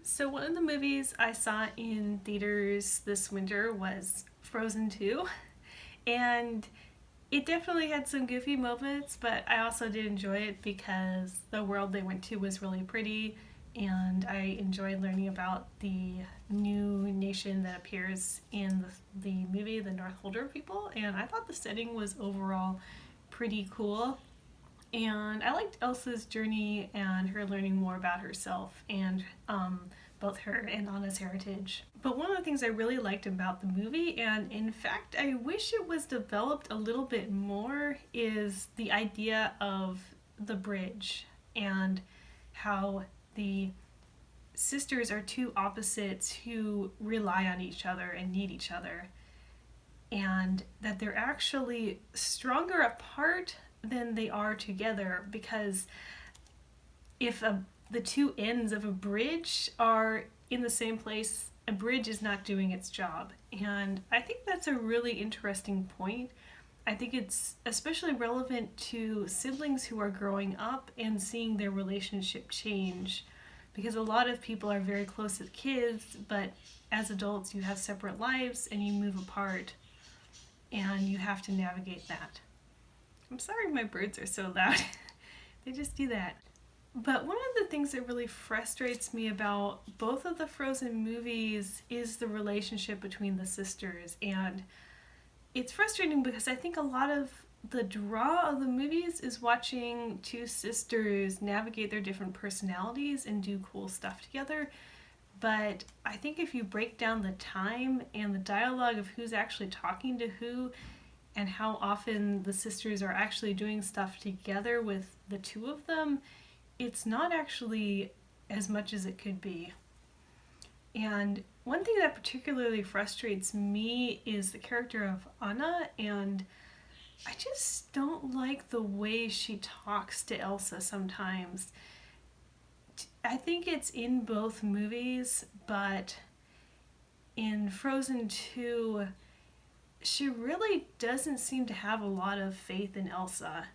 So one of the movies I saw in theaters this winter was Frozen 2, and it definitely had some goofy moments, but I also did enjoy it because the world they went to was really pretty, and I enjoyed learning about the new nation that appears in the movie, the North Holder people, and I thought the setting was overall pretty cool. And I liked Elsa's journey and her learning more about herself and both her and Anna's heritage. But one of the things I really liked about the movie, and in fact I wish it was developed a little bit more, is the idea of the bridge and how the sisters are two opposites who rely on each other and need each other, and that they're actually stronger apart than they are together, because if the two ends of a bridge are in the same place, a bridge is not doing its job. And I think that's a really interesting point. I think it's especially relevant to siblings who are growing up and seeing their relationship change, because a lot of people are very close as kids, but as adults you have separate lives and you move apart and you have to navigate that. I'm sorry my birds are so loud. They just do that. But one of the things that really frustrates me about both of the Frozen movies is the relationship between the sisters. And it's frustrating because I think a lot of the draw of the movies is watching two sisters navigate their different personalities and do cool stuff together. But I think if you break down the time and the dialogue of who's actually talking to who, and how often the sisters are actually doing stuff together with the two of them, it's not actually as much as it could be. And one thing that particularly frustrates me is the character of Anna, and I just don't like the way she talks to Elsa sometimes. I think it's in both movies, but in Frozen 2, she really doesn't seem to have a lot of faith in Elsa.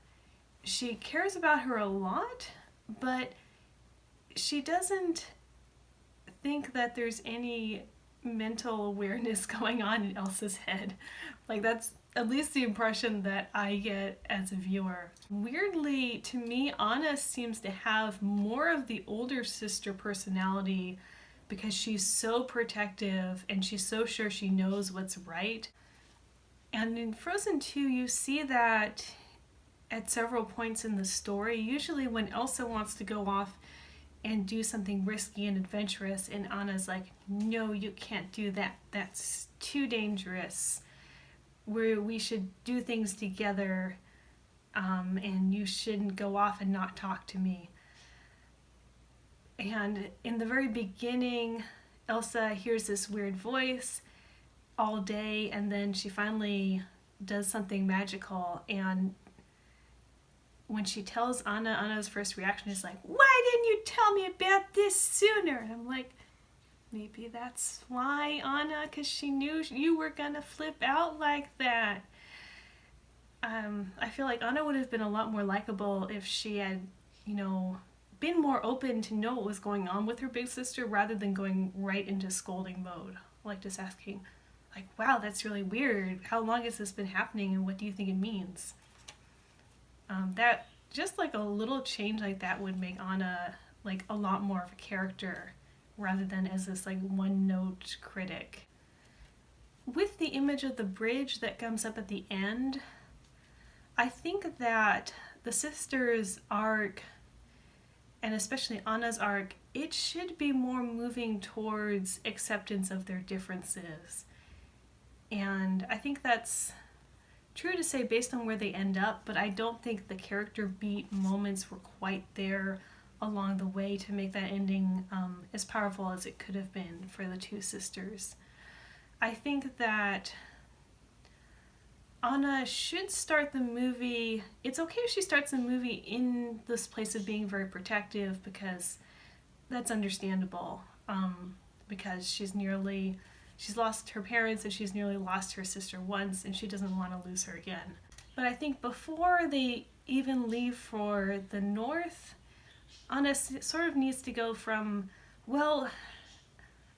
She cares about her a lot, but she doesn't think that there's any mental awareness going on in Elsa's head. Like, that's at least the impression that I get as a viewer. Weirdly, to me, Anna seems to have more of the older sister personality because she's so protective and she's so sure she knows what's right. And in Frozen 2, you see that at several points in the story, usually when Elsa wants to go off and do something risky and adventurous, and Anna's like, no, you can't do that. That's too dangerous. We should do things together, and you shouldn't go off and not talk to me. And in the very beginning, Elsa hears this weird voice all day, and then she finally does something magical, and when she tells Anna, Anna's first reaction is like, why didn't you tell me about this sooner? And I'm like, maybe that's why, Anna, because she knew you were gonna flip out like that. I feel like Anna would have been a lot more likable if she had, been more open to know what was going on with her big sister rather than going right into scolding mode. Like, just asking, like, wow, that's really weird. How long has this been happening and what do you think it means? That just like a little change like that would make Anna like a lot more of a character rather than as this like one note critic. With the image of the bridge that comes up at the end, I think that the sisters' arc, and especially Anna's arc, it should be more moving towards acceptance of their differences. And I think that's true to say based on where they end up, but I don't think the character beat moments were quite there along the way to make that ending as powerful as it could have been for the two sisters. I think that Anna should start the movie, it's okay if she starts the movie in this place of being very protective, because that's understandable, because she's lost her parents and she's nearly lost her sister once and she doesn't want to lose her again. But I think before they even leave for the north, Anna sort of needs to go from, well,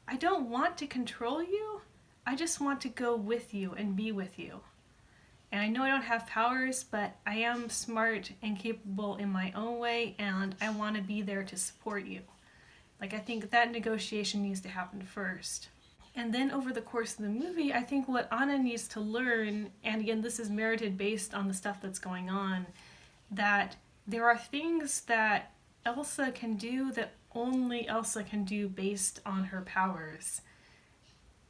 I don't want to control you. I just want to go with you and be with you. And I know I don't have powers, but I am smart and capable in my own way, and I want to be there to support you. Like, I think that negotiation needs to happen first. And then over the course of the movie, I think what Anna needs to learn, and again, this is merited based on the stuff that's going on, that there are things that Elsa can do that only Elsa can do based on her powers.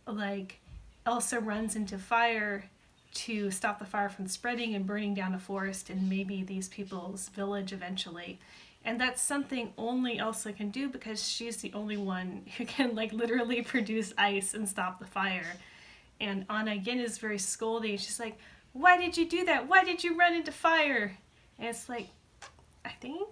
Like, Elsa runs into fire to stop the fire from spreading and burning down a forest and maybe these people's village eventually. And that's something only Elsa can do because she's the only one who can like literally produce ice and stop the fire. And Anna again is very scolding. She's like, why did you do that? Why did you run into fire? And it's like, I think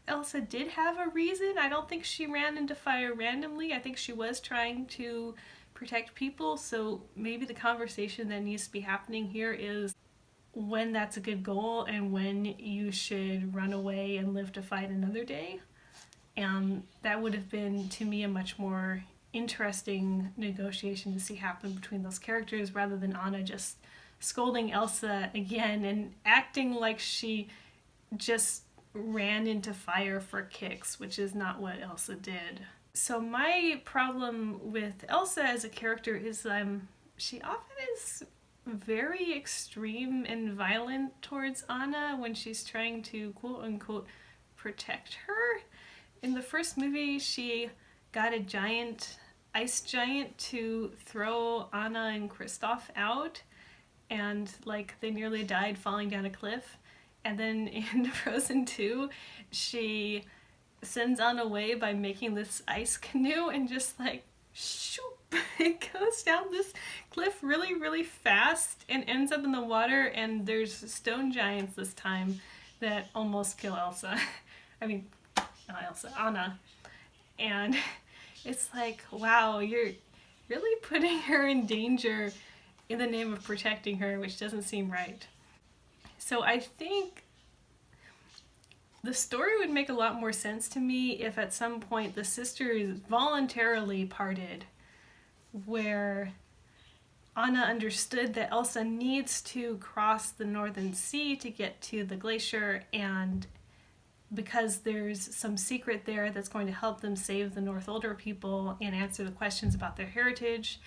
Elsa did have a reason. I don't think she ran into fire randomly. I think she was trying to protect people. So maybe the conversation that needs to be happening here is when that's a good goal and when you should run away and live to fight another day. And that would have been, to me, a much more interesting negotiation to see happen between those characters rather than Anna just scolding Elsa again and acting like she just ran into fire for kicks, which is not what Elsa did. So my problem with Elsa as a character is she often is very extreme and violent towards Anna when she's trying to quote-unquote protect her. In the first movie, she got a ice giant to throw Anna and Kristoff out, and like they nearly died falling down a cliff. And then in Frozen 2, she sends Anna away by making this ice canoe and just like shoop, it goes down this cliff really, really fast and ends up in the water, and there's stone giants this time that almost kill Elsa. I mean, not Elsa, Anna. And it's like, wow, you're really putting her in danger in the name of protecting her, which doesn't seem right. So I think the story would make a lot more sense to me if at some point the sisters voluntarily parted, where Anna understood that Elsa needs to cross the Northern Sea to get to the glacier, and because there's some secret there that's going to help them save the Northolder people and answer the questions about their heritage,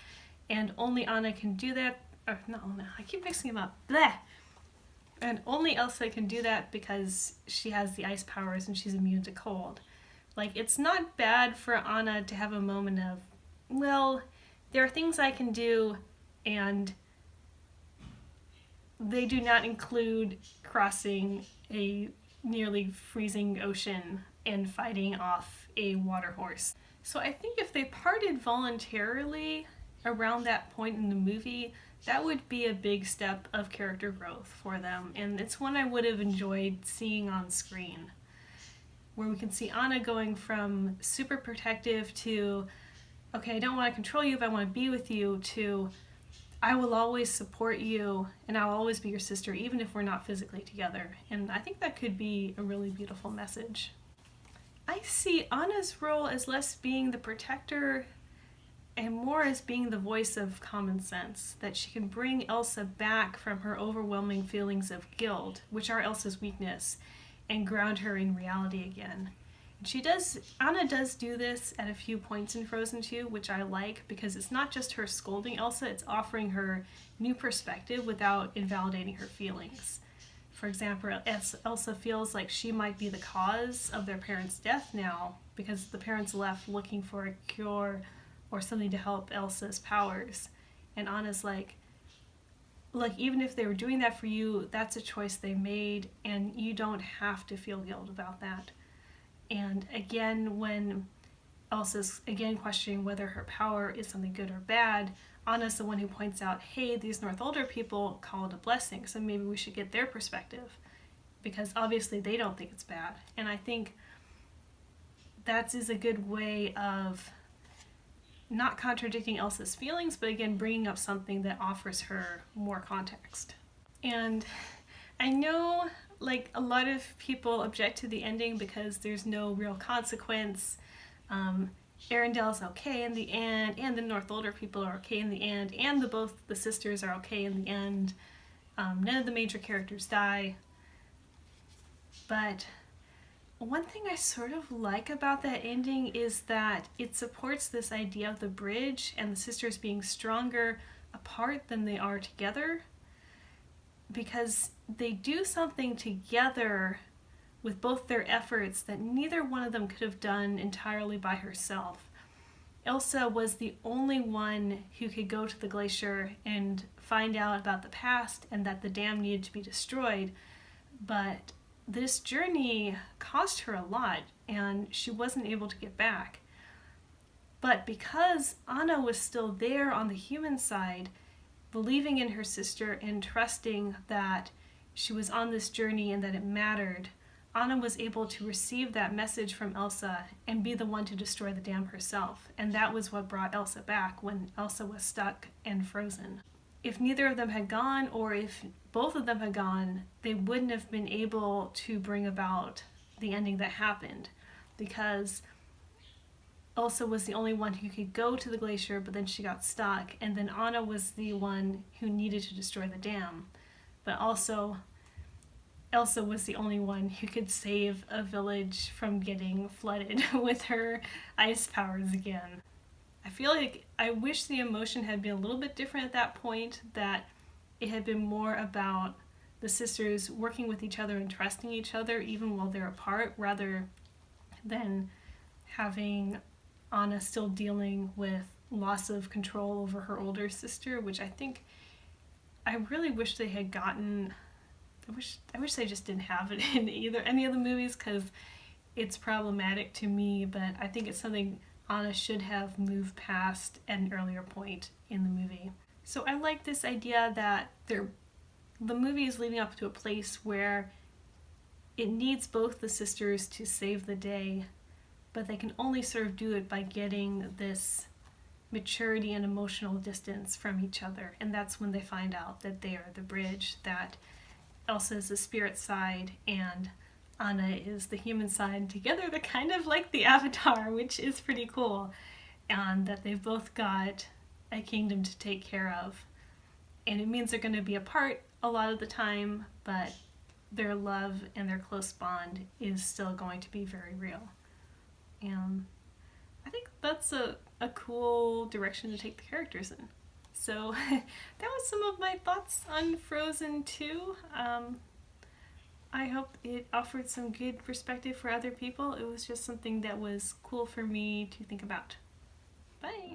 and only Anna can do that, or not Anna, I keep mixing them up, bleh! And only Elsa can do that because she has the ice powers and she's immune to cold. Like, it's not bad for Anna to have a moment of, well, there are things I can do, and they do not include crossing a nearly freezing ocean and fighting off a water horse. So I think if they parted voluntarily around that point in the movie, that would be a big step of character growth for them, and it's one I would have enjoyed seeing on screen, where we can see Anna going from super protective to, okay, I don't want to control you, but I want to be with you, to I will always support you and I'll always be your sister even if we're not physically together. And I think that could be a really beautiful message. I see Anna's role as less being the protector and more as being the voice of common sense, that she can bring Elsa back from her overwhelming feelings of guilt, which are Elsa's weakness, and ground her in reality again. Anna does do this at a few points in Frozen 2, which I like, because it's not just her scolding Elsa, it's offering her new perspective without invalidating her feelings. For example, Elsa feels like she might be the cause of their parents' death now, because the parents left looking for a cure or something to help Elsa's powers. And Anna's like, even if they were doing that for you, that's a choice they made, and you don't have to feel guilt about that. And again, when Elsa's again questioning whether her power is something good or bad, Anna's the one who points out, hey, these Northolder people call it a blessing, so maybe we should get their perspective, because obviously they don't think it's bad. And I think that is a good way of not contradicting Elsa's feelings, but again, bringing up something that offers her more context. And I know, like, a lot of people object to the ending because there's no real consequence. Arendelle's okay in the end, and the Northolder people are okay in the end, and both the sisters are okay in the end. None of the major characters die. But one thing I sort of like about that ending is that it supports this idea of the bridge and the sisters being stronger apart than they are together, because they do something together with both their efforts that neither one of them could have done entirely by herself. Elsa was the only one who could go to the glacier and find out about the past and that the dam needed to be destroyed, but this journey cost her a lot and she wasn't able to get back. But because Anna was still there on the human side, believing in her sister and trusting that she was on this journey and that it mattered, Anna was able to receive that message from Elsa and be the one to destroy the dam herself. And that was what brought Elsa back when Elsa was stuck and frozen. If neither of them had gone, or if both of them had gone, they wouldn't have been able to bring about the ending that happened, because Elsa was the only one who could go to the glacier, but then she got stuck, and then Anna was the one who needed to destroy the dam. But also, Elsa was the only one who could save a village from getting flooded with her ice powers again. I feel like I wish the emotion had been a little bit different at that point, that it had been more about the sisters working with each other and trusting each other even while they're apart, rather than having Anna still dealing with loss of control over her older sister, which I really wish they had gotten. I wish they just didn't have it in any of the movies, because it's problematic to me, but I think it's something Anna should have moved past at an earlier point in the movie. So I like this idea that the movie is leading up to a place where it needs both the sisters to save the day, but they can only sort of do it by getting this maturity and emotional distance from each other. And that's when they find out that they are the bridge, that Elsa is the spirit side and Anna is the human side. Together they're kind of like the Avatar, which is pretty cool, and that they've both got a kingdom to take care of. And it means they're going to be apart a lot of the time, but their love and their close bond is still going to be very real. And I think that's a cool direction to take the characters in. So that was some of my thoughts on Frozen 2. I hope it offered some good perspective for other people. It was just something that was cool for me to think about. Bye!